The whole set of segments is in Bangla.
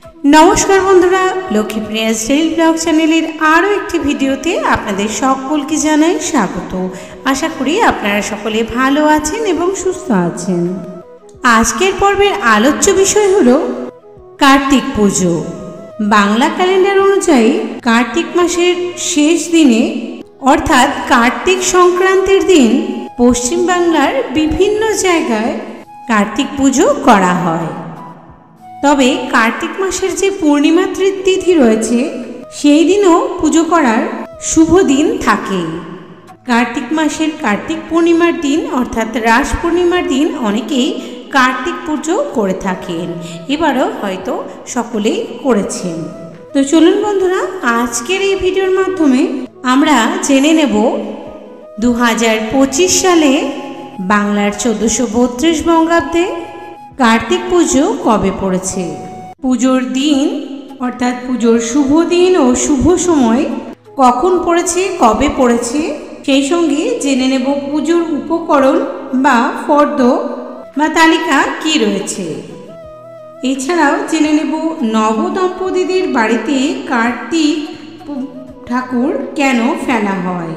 नमस्कार बंधुरा लक्ष्मीप्रिया स्टाइल ब्लग चैनेलेर आरो एकटी भिडियोते आपनादेर सकलके जानाई स्वागत। आशा करी आपनारा सकले भालो आछेन एबं सुस्थ आछेन। आजकेर पर्वेर आलोच्य विषय हलो कार्तिक पुजो। बांगला कैलेंडार अनुयायी कार्तिक मासेर शेष दिने अर्थात कार्तिक संक्रांतिर दिन पश्चिम बांगलार विभिन्न जायगाय कार्तिक पुजो करा हय। तबे कार्तिक मासेर जे पूर्णिमा तिथि रयेछे सेई दिनও पुजो करार शुभ दिन थाके। कार्तिक मासेर कार्तिक पूर्णिमार दिन अर्थात रास पूर्णिमार दिन अनेकेई कार्तिक पुजो करे थाकेन। एबारो हयतो सकलेई करेछेन। तो चलुन बंधुरा आजकेर এই ভিডিওর মাধ্যমে আমরা জেনে নেব 2025 সালে বাংলার 1432 বঙ্গাব্দে कार्तिक पुजो कबे पड़ेছে, पुजोर दिन अर्थात पुजोर शुभ दिन और शुभ समय कखन पड़ेছে कबे पड़ेছে সেই সঙ্গে জেনে নেব পুজোর উপকরণ বা ফর্দ বা তালিকা কি রয়েছে। এছাড়াও জেনে নেব নবদম্পতিদের বাড়িতে কার্তিক ঠাকুর কেন ফেলা হয়,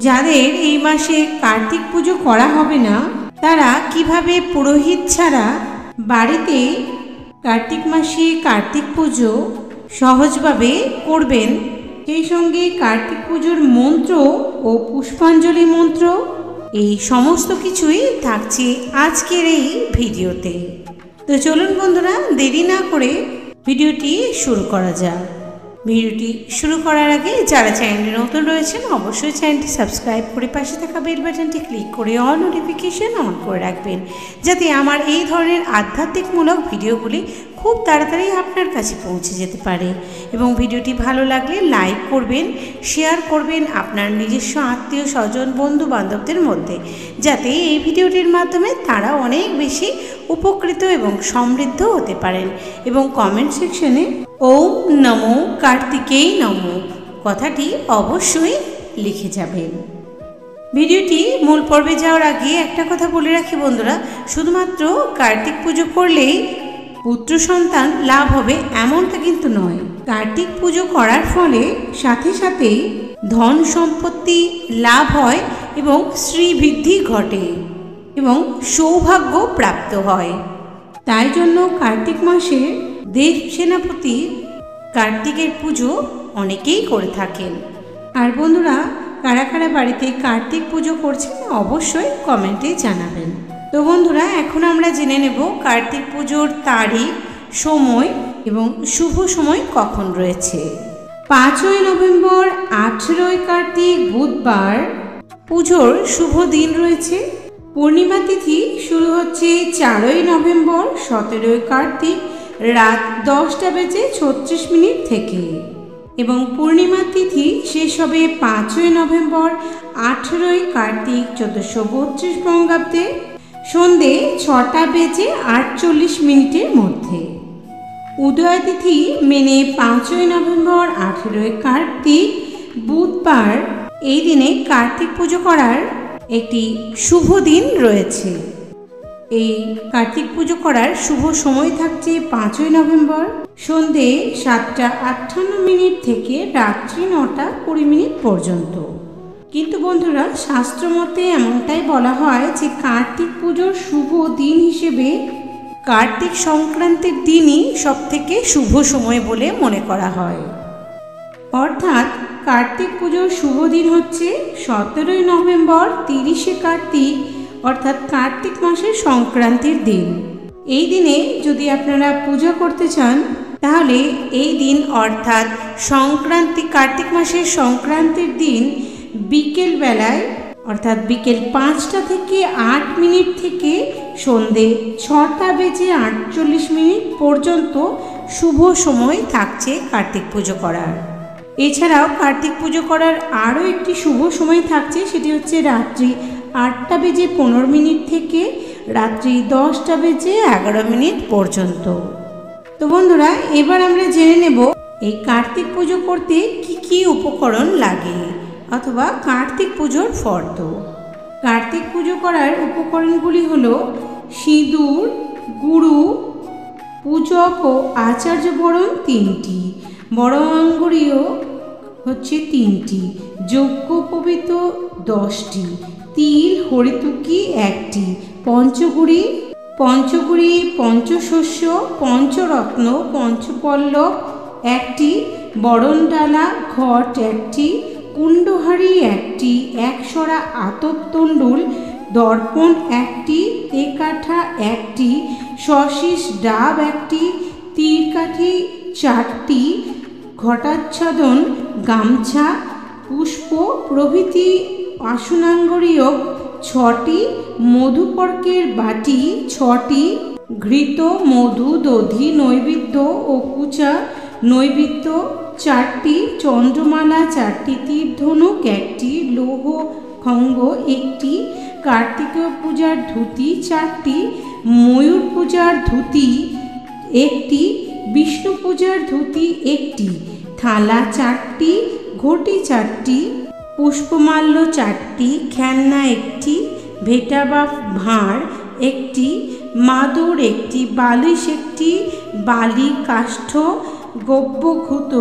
যাদের এই মাসে কার্তিক পুজো করা হবে না তারা কিভাবে পুরোহিত ছাড়া বাড়িতে কার্তিক মাসে কার্তিক পুজো সহজভাবে করবেন, সেই সঙ্গে কার্তিক পুজোর মন্ত্র ও পুষ্পাঞ্জলি মন্ত্র এই সমস্ত কিছুই থাকছে আজকের এই ভিডিওতে। তো চলুন বন্ধুরা দেরি না করে ভিডিওটি শুরু করা যাক। ভিডিওটি শুরু করার আগে যারা চ্যানেলে নতুন রয়েছেন অবশ্যই চ্যানেলটি সাবস্ক্রাইব করে পাশে থাকা বেল বাটনটি ক্লিক করে অল নোটিফিকেশন অন করে রাখবেন, যাতে আমার এই ধরনের আধ্যাত্মিকমূলক ভিডিওগুলি খুব তাড়াতাড়ি আপনার কাছে পৌঁছে যেতে পারে। এবং ভিডিওটি ভালো লাগলে লাইক করবেন, শেয়ার করবেন আপনার নিজস্ব আত্মীয় স্বজন বন্ধু বান্ধবদের মধ্যে, যাতে এই ভিডিওটির মাধ্যমে তারা অনেক বেশি উপকৃত এবং সমৃদ্ধ হতে পারেন। এবং কমেন্ট সেকশনে ওম নমো কার্তিকেয় নমো কথাটি অবশ্যই লিখে যাবেন। ভিডিওটি মূল পর্বে যাওয়ার আগে একটা কথা বলে রাখি বন্ধুরা, শুধুমাত্র কার্তিক পুজো করলেই পুত্র সন্তান লাভ হবে এমনটা কিন্তু নয়। কার্তিক পুজো করার ফলে সাথে সাথেই ধন সম্পত্তি লাভ হয় এবং শ্রীবৃদ্ধি ঘটে এবং সৌভাগ্য প্রাপ্ত হয়। তাই জন্য কার্তিক মাসে দেব সেনাপতি কার্তিকের পুজো অনেকেই করে থাকেন। আর বন্ধুরা কারা কারা বাড়িতে কার্তিক পুজো করছেন অবশ্যই কমেন্টে জানাবেন। তো বন্ধুরা এখন আমরা জেনে নেব কার্তিক পুজোর তারিখ, সময় এবং শুভ সময় কখন রয়েছে। 5ই নভেম্বর 18ই কার্তিক বুধবার পুজোর শুভ দিন রয়েছে। পূর্ণিমা তিথি শুরু হচ্ছে 4ই নভেম্বর 17ই কার্তিক রাত 10:36 থেকে এবং পূর্ণিমা তিথি শেষ হবে 5ই নভেম্বর 18ই কার্তিক 1432 বঙ্গাব্দে সন্ধে 6:48 মধ্যে। উদয় তিথি মেনে 5ই নভেম্বর 18ই কার্তিক বুধবার এই দিনে কার্তিক পুজো করার একটি শুভ দিন রয়েছে। এই কার্তিক পুজো করার শুভ সময় থাকছে 5ই নভেম্বর সন্ধে 7:58 থেকে রাত্রি 9:20 পর্যন্ত। কিন্তু বন্ধুরা শাস্ত্র মতে এমনটাই বলা হয় যে কার্তিক পুজোর শুভ দিন হিসেবে কার্তিক সংক্রান্তির দিনই সবথেকে শুভ সময় বলে মনে করা হয়। অর্থাৎ কার্তিক পুজোর শুভ দিন হচ্ছে 17ই নভেম্বর 30শে কার্তিক অর্থাৎ কার্তিক মাসের সংক্রান্তির দিন। এই দিনে যদি আপনারা পূজা করতে চান তাহলে এই দিন অর্থাৎ সংক্রান্তি কার্তিক মাসের সংক্রান্তির দিন বিকেল বেলায় অর্থাৎ বিকেল 5টা থেকে 8 মিনিট থেকে সন্ধে 6:48 পর্যন্ত শুভ সময় থাকছে কার্তিক পুজো করার। এছাড়াও কার্তিক পুজো করার আরও একটি শুভ সময় থাকছে, সেটি হচ্ছে রাত্রি 8:15 থেকে রাত্রি 10:11 পর্যন্ত। তো বন্ধুরা এবার আমরা জেনে নেব এই কার্তিক পুজো করতে কি কি উপকরণ লাগে অথবা কার্তিক পুজোর ফর্দ। কার্তিক পুজো করার উপকরণগুলি হলো সিঁদুর, গুরু, পূজক ও আচার্য বরণ 3টি, বড়মাঙ্গরীয় হচ্ছে 3টি, যজ্ঞোপবীত 10টি, তিল হরিতুকি 1টি, পঞ্চগুড়ি পঞ্চশস্য পঞ্চরত্ন পঞ্চপল্লব 1টি, বরণডালা ঘট 1টি, কুণ্ডহারি 1টি, একশরা আতপ তণ্ডুল দর্পণ 1টি, তেকাঠা 1টি, শশীষ ডাব 1টি, তীরকাঠি 4টি, ঘটাচ্ছাদন গামছা পুষ্প প্রভৃতি আসনাঙ্গরীয় 6টি, মধুপর্কের বাটি 6টি, ঘৃত মধু দধি নৈবেদ্য ও কুচা নৈবেদ্য 4টি, চন্দ্রমালা 4টি, তীরধনুক 1টি, লৌহ খঙ্গ 1টি, কার্তিকেয় পূজার ধুতি 4টি, ময়ূর পূজার ধুতি 1টি, বিষ্ণু পূজার ধুতি 1টি, থালা 4টি, ঘটি 4টি, পুষ্পমাল্য 4টি, খেলনা 1টি, ভেটা বা ভাঁড় 1টি, মাদুর 1টি, বালিশ 1টি, বালি কাষ্ঠ গব্যঘূত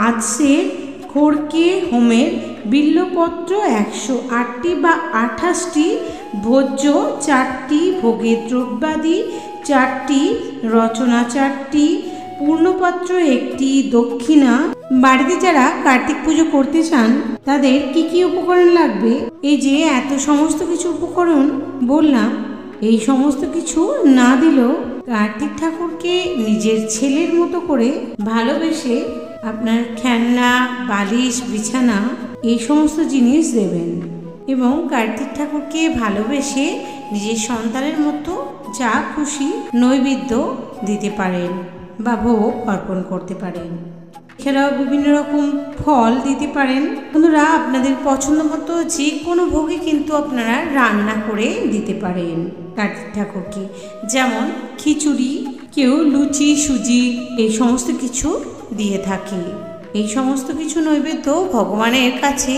আজসের খড়কে হোমের বিল্লপত্র 108টি বা 28টি, ভোজ্য 4টি, ভোগের দ্রব্যাদি 4টি, রচনা 4টি, পূর্ণপাত্র 1টি, দক্ষিণা। বাড়িতে যারা কার্তিক পুজো করতে চান তাদের কি কি উপকরণ লাগবে, এই যে এত সমস্ত কিছু উপকরণ বললাম, এই সমস্ত কিছু না দিলেও কার্তিক ঠাকুরকে নিজের ছেলের মতো করে ভালোবেসে আপনার খেলনা বালিশ বিছানা এই সমস্ত জিনিস দেবেন এবং কার্তিক ঠাকুরকে ভালোবেসে নিজের সন্তানের মতো যা খুশি নৈবেদ্য দিতে পারেন বা ভোগ অর্পণ করতে পারেন। এছাড়াও বিভিন্ন রকম ফল দিতে পারেন। বন্ধুরা, আপনাদের পছন্দ মতো যে কোনো ভোগে কিন্তু আপনারা রান্না করে দিতে পারেন কার্তিক ঠাকুরকে, যেমন খিচুড়ি, কেউ লুচি সুজি এই সমস্ত কিছু দিয়ে থাকে। এই সমস্ত কিছু নৈবেদ্য ভগবানের কাছে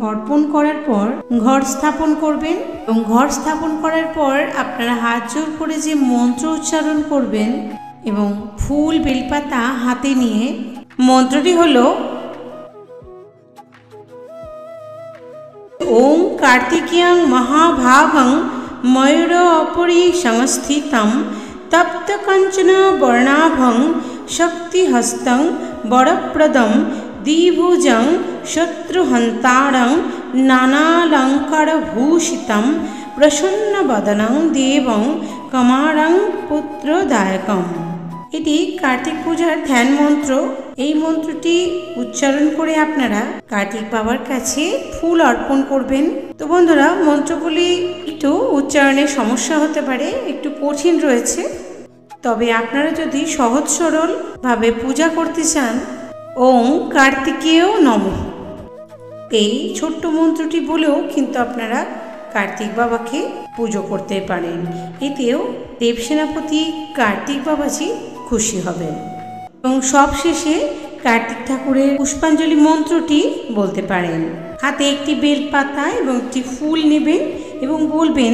অর্পণ করার পর ঘর স্থাপন করবেন এবং ঘর স্থাপন করার পর আপনারা হাত জোর করে যে মন্ত্র উচ্চারণ করবেন এবং ফুল বেলপাতা হাতে নিয়ে মন্ত্রটি হলো ওম কার্তিকেয়ং মহাভাগং ময়ূর অপরি সংস্থিতম তপ্ত কাঞ্চন বর্ণাভং শক্তিহস্তং বরপ্রদম দ্বিভুজং শত্রুহন্তারং নানালঙ্কারভূষিতম প্রসন্নবদনং দেবং কমারং পুত্রদায়কম। এটি কার্তিক পূজার ধ্যান মন্ত্র। এই মন্ত্রটি উচ্চারণ করে আপনারা কার্তিক বাবার কাছে ফুল অর্পণ করবেন। তো বন্ধুরা, মন্ত্রগুলি একটু উচ্চারণের সমস্যা হতে পারে, একটু কঠিন রয়েছে, তবে আপনারা যদি সহজ সরল ভাবে পূজা করতে চান, ওম কার্তিকেয় নমঃ এই ছোট্ট মন্ত্রটি বলেও কিন্তু আপনারা কার্তিক বাবাকে পুজো করতে পারেন। এতেও দেবসেনাপতি কার্তিক বাবাজি খুশি হবেন। এবং সবশেষে কার্তিক ঠাকুরের পুষ্পাঞ্জলি মন্ত্রটি বলতে পারেন। হাতে একটি বেলপাতা এবং একটি ফুল নেবেন এবং বলবেন,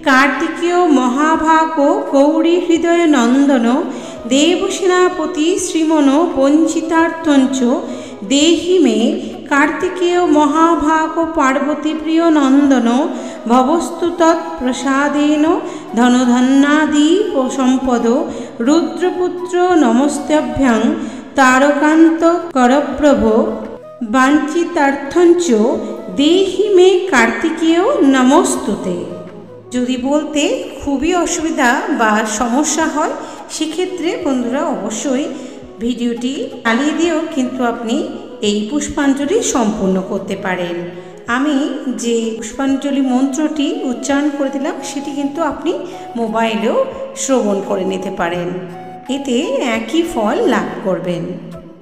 কার্তিকেয় মহাভাগ গৌরী হৃদয় নন্দন দেবসেনাপতি শ্রীমন বঞ্চিতার্থঞ্চ দেহি মে কার্তিকেয় মহাভাগ পার্বতী প্রিয় নন্দন ভবস্তু তৎপ্রসাদেন ধনধন্যাদি সম্পদ রুদ্রপুত্র নমস্তাভ্যাং তারকান্ত করপ্রভ বাঞ্ছিতার্থঞ্চ দেহি মে কার্তিকেয় নমস্তুতে। যদি বলতে খুবই অসুবিধা বা সমস্যা হয়, সেক্ষেত্রে বন্ধুরা অবশ্যই ভিডিওটি চালিয়ে দিয়েও কিন্তু আপনি এই পুষ্পাঞ্জলি সম্পূর্ণ করতে পারেন। আমি যে পুষ্পাঞ্জলি মন্ত্রটি উচ্চারণ করে দিলাম সেটি কিন্তু আপনি মোবাইলেও শ্রবণ করে নিতে পারেন, এতে একই ফল লাভ করবেন।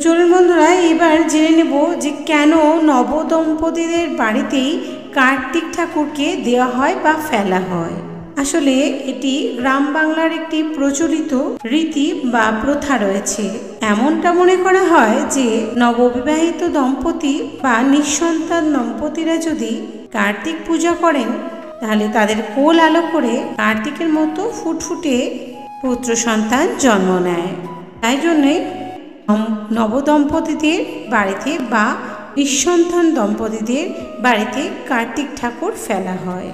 চলুন বন্ধুরা, এবার জেনে নেব যে কেন নবদম্পতিদের বাড়িতেই কার্তিক ঠাকুরকে দেওয়া হয় বা ফেলা হয়। আসলে এটি গ্রাম বাংলার একটি প্রচলিত রীতি বা প্রথা রয়েছে। এমনটা মনে করা হয় যে নববিবাহিত দম্পতি বা নিঃসন্তান দম্পতিরা যদি কার্তিক পূজা করেন তাহলে তাদের কোল আলো করে কার্তিকের মতো ফুটফুটে পুত্র সন্তান জন্ম নেয়। তাই জন্যই নবদম্পতিদের বাড়িতে বা নিঃসন্তান দম্পতিদের বাড়িতে কার্তিক ঠাকুর ফেলা হয়।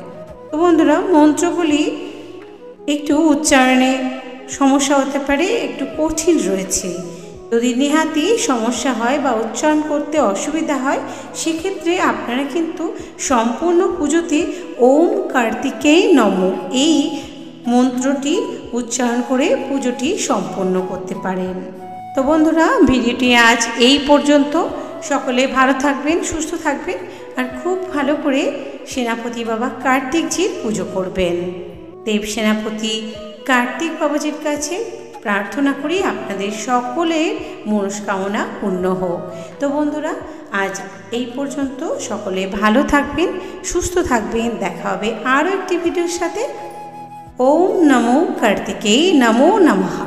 তো বন্ধুরা, মন্ত্রগুলি একটু উচ্চারণে সমস্যা হতে পারে, একটু কঠিন রয়েছে। যদি নেহাতি সমস্যা হয় বা উচ্চারণ করতে অসুবিধা হয়, সেক্ষেত্রে আপনারা কিন্তু সম্পূর্ণ পুজোতে ওম কার্তিকেয় নমঃ এই মন্ত্রটি উচ্চারণ করে পুজোটি সম্পন্ন করতে পারেন। তো বন্ধুরা, ভিডিওটি আজ এই পর্যন্ত। সকলে ভালো থাকবেন, সুস্থ থাকবেন, আর খুব ভালো করে সেনাপতি বাবা কার্তিকজির পুজো করবেন। দেব সেনাপতি কার্তিক বাবাজির কাছে প্রার্থনা করি আপনাদের সকলের মনস্কামনা পূর্ণ হোক। তো বন্ধুরা, আজ এই পর্যন্ত। সকলে ভালো থাকবেন, সুস্থ থাকবেন। দেখা হবে আরও একটি ভিডিওর সাথে। ওম নমো কার্তিকেয় নমো নমঃ।